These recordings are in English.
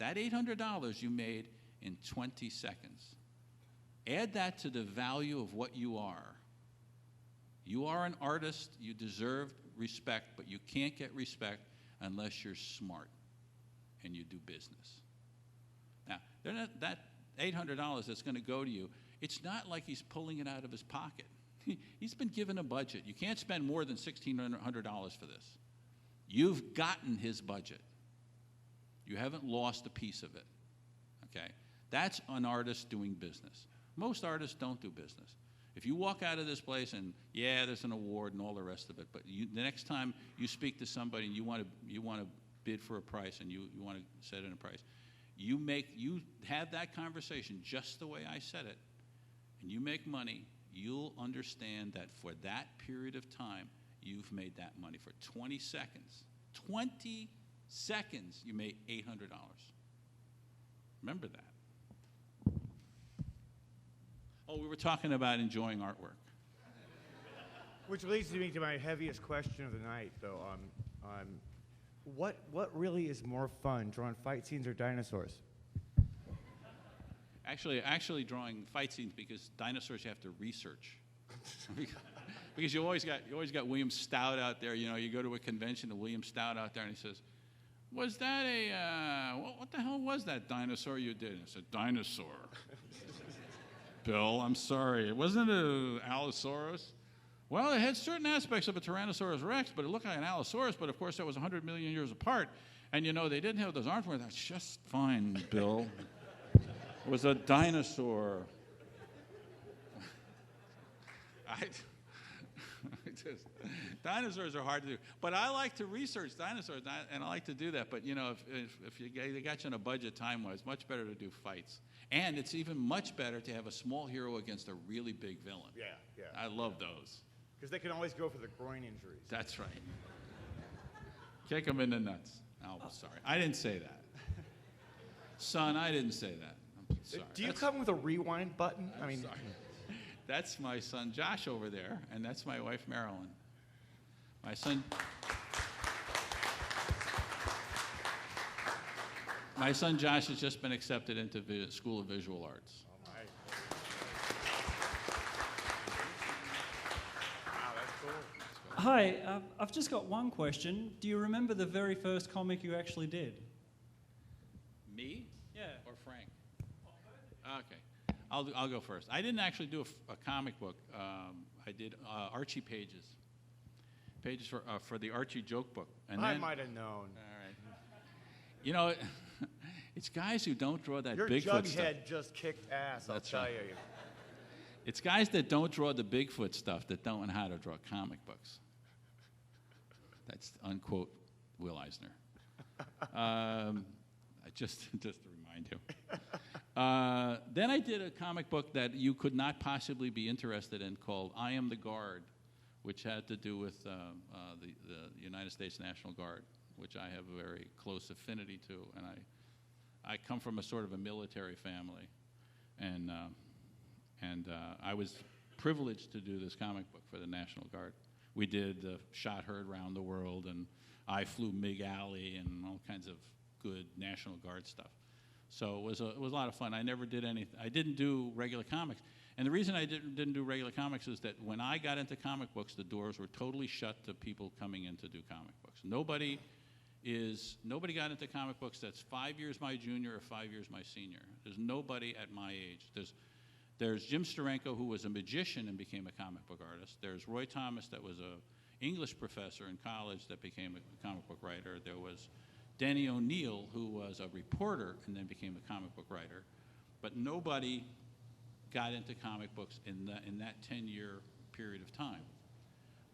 that $800 you made in 20 seconds. Add that to the value of what you are. You are an artist. You deserve respect, but you can't get respect unless you're smart and you do business. Now, that $800 that's going to go to you, it's not like he's pulling it out of his pocket. He's been given a budget. You can't spend more than $1,600 for this. You've gotten his budget. You haven't lost a piece of it, okay? That's an artist doing business. Most artists don't do business. If you walk out of this place and, yeah, there's an award and all the rest of it, but the next time you speak to somebody and you want to bid for a price and you want to set in a price, you have that conversation just the way I said it, and you make money, you'll understand that for that period of time, you've made that money. For 20 seconds. 20 seconds, you made $800. Remember that. Oh, we were talking about enjoying artwork. Which leads me to my heaviest question of the night, though. What really is more fun, drawing fight scenes or dinosaurs? Actually drawing fight scenes, because dinosaurs you have to research. Because you always got William Stout out there. You know, you go to a convention and William Stout out there, and he says, "Was that what the hell was that dinosaur you did?" And I said, "Dinosaur." Bill, I'm sorry. Wasn't it an Allosaurus? Well, it had certain aspects of a Tyrannosaurus Rex, but it looked like an Allosaurus, but of course that was 100 million years apart. And you know, they didn't have those arms. That's just fine, Bill. It was a dinosaur. Dinosaurs are hard to do. But I like to research dinosaurs, and I like to do that. But, you know, if they got you on a budget time-wise, much better to do fights. And it's even much better to have a small hero against a really big villain. Yeah, yeah. I love those. Because they can always go for the groin injuries. That's right. Kick them in the nuts. Oh, sorry. I didn't say that. Son, I didn't say that. I'm sorry. Do you come with a rewind button? I mean, sorry. That's my son Josh over there, and that's my wife Marilyn. My son Josh has just been accepted into School of Visual Arts. Oh my! Wow, that's cool. Hi, I've just got one question. Do you remember the very first comic you actually did? Me? Yeah. Or Frank? Okay. I'll go first. I didn't actually do a comic book. I did Archie pages for the Archie joke book. And I might have known. All right. You know, it's guys who don't draw that Your Bigfoot stuff. Your Jughead just kicked ass, I'll tell you. It's guys that don't draw the Bigfoot stuff that don't know how to draw comic books. That's unquote Will Eisner. Just to remind you. Then I did a comic book that you could not possibly be interested in called I Am the Guard, which had to do with the United States National Guard, which I have a very close affinity to. And I come from a sort of a military family. And I was privileged to do this comic book for the National Guard. We did Shot Heard Round the World, and I Flew Mig Alley, and all kinds of good National Guard stuff. So it was a lot of fun. I never did anything. I didn't do regular comics. And the reason I didn't do regular comics is that when I got into comic books, the doors were totally shut to people coming in to do comic books. Nobody got into comic books that's 5 years my junior or 5 years my senior. There's nobody at my age. There's Jim Steranko, who was a magician and became a comic book artist. There's Roy Thomas, that was a English professor in college that became a comic book writer. There was Danny O'Neill, who was a reporter and then became a comic book writer. But nobody got into comic books in that 10-year period of time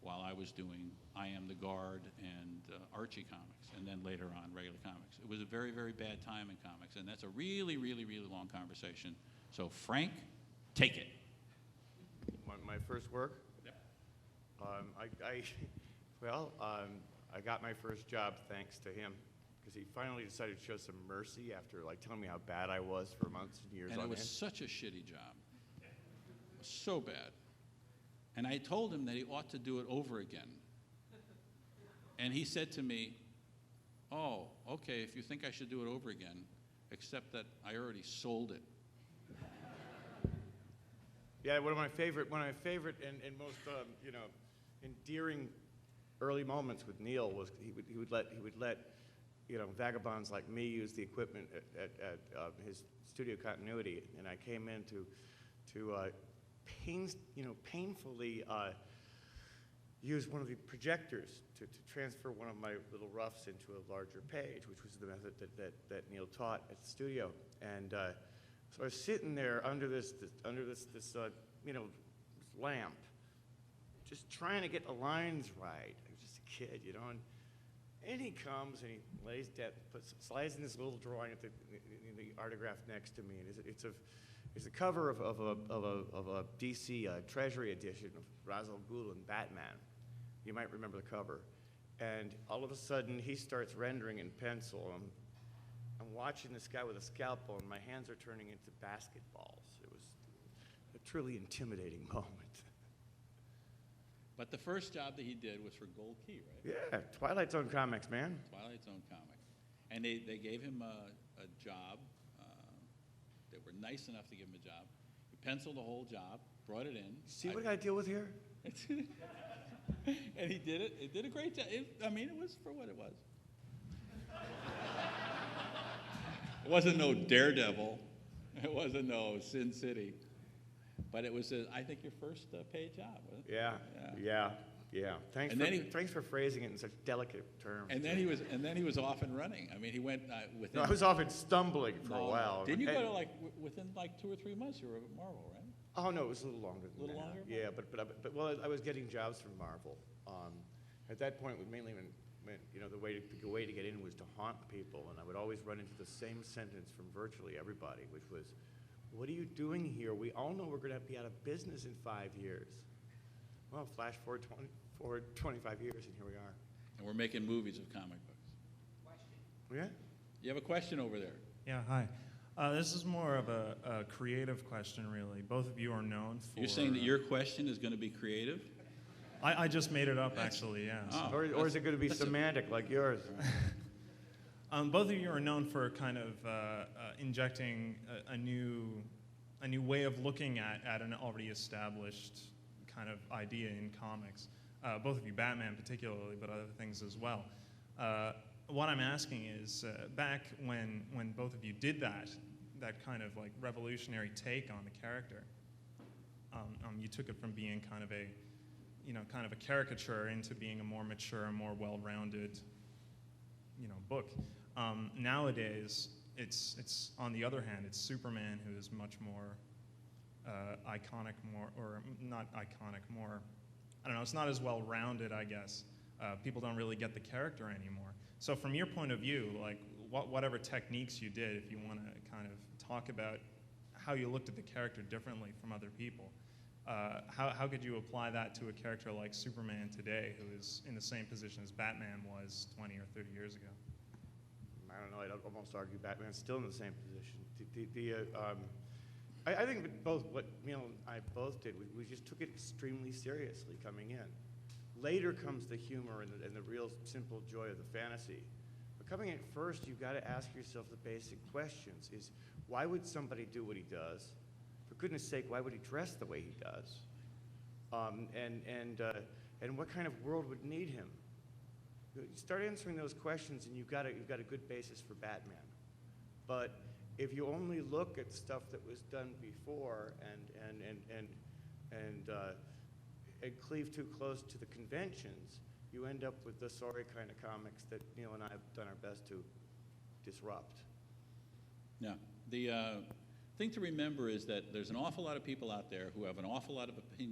while I was doing I Am the Guard and Archie comics, and then later on regular comics. It was a very, very bad time in comics, and that's a really, really, really long conversation. So Frank, take it. My first work? Yep. I got my first job thanks to him, because he finally decided to show some mercy after telling me how bad I was for months and years on end. And it was such a shitty job. It was so bad. And I told him that he ought to do it over again. And he said to me, "Oh, okay, if you think I should do it over again." except that I already sold it. Yeah, one of my favorite and most endearing early moments with Neal was he would let vagabonds like me use the equipment at his studio continuity, and I came in to painfully use one of the projectors to transfer one of my little roughs into a larger page, which was the method that Neal taught at the studio. And so I was sitting there under this lamp, just trying to get the lines right. I was just a kid, and he comes and he lays down, slides in this little drawing in the artograph next to me, and it's a cover of a DC Treasury edition of Ra's al Ghul and Batman. You might remember the cover. And all of a sudden, he starts rendering in pencil. I'm watching this guy with a scalpel, and my hands are turning into basketballs. It was a truly intimidating moment. But the first job that he did was for Gold Key, right? Yeah, Twilight Zone Comics, man. Twilight Zone Comics. And they gave him a job. They were nice enough to give him a job. He penciled the whole job, brought it in. See what I deal with here? And he did it. It did a great job. It was for what it was. It wasn't no Daredevil. It wasn't no Sin City. But it was, I think, your first paid job, wasn't it? Yeah. Thanks for phrasing it in such delicate terms. And then he was off and running. I mean, he went within. No, I was often stumbling for a while. Didn't you go to within 2 or 3 months? You were at Marvel, right? Oh no, it was a little longer than that. Longer? Yeah, but I was getting jobs from Marvel. At that point, mainly when the way to get in was to haunt people, and I would always run into the same sentence from virtually everybody, which was, "What are you doing here? We all know we're going to be out of business in 5 years." Well, flash forward 25 years, and here we are. And we're making movies of comic books. Yeah? You have a question over there. Yeah, hi. This is more of a creative question, really. Both of you are known for... You're saying that your question is going to be creative? I just made it up, actually, yeah. Oh. Or is it going to be semantic like yours? Both of you are known for kind of injecting a new way of looking at an already established kind of idea in comics. Both of you, Batman particularly, but other things as well. What I'm asking is, back when both of you did that kind of like revolutionary take on the character, you took it from being kind of a caricature into being a more mature, more well-rounded, book. Nowadays, it's on the other hand, it's Superman who is much more iconic, or not iconic, more, I don't know, it's not as well-rounded, I guess. People don't really get the character anymore. So from your point of view, like whatever techniques you did, if you want to kind of talk about how you looked at the character differently from other people, how could you apply that to a character like Superman today, who is in the same position as Batman was 20 or 30 years ago? I don't know. I'd almost argue Batman's still in the same position. I think both what Neal and I both did, we just took it extremely seriously coming in. Later comes the humor and the real simple joy of the fantasy. But coming in first, you've got to ask yourself the basic questions: is why would somebody do what he does? For goodness sake, why would he dress the way he does? And what kind of world would need him? You start answering those questions, and you've got a good basis for Batman. But if you only look at stuff that was done before and cleave too close to the conventions, you end up with the sorry kind of comics that Neal and I have done our best to disrupt. Yeah. The thing to remember is that there's an awful lot of people out there who have an awful lot of opinions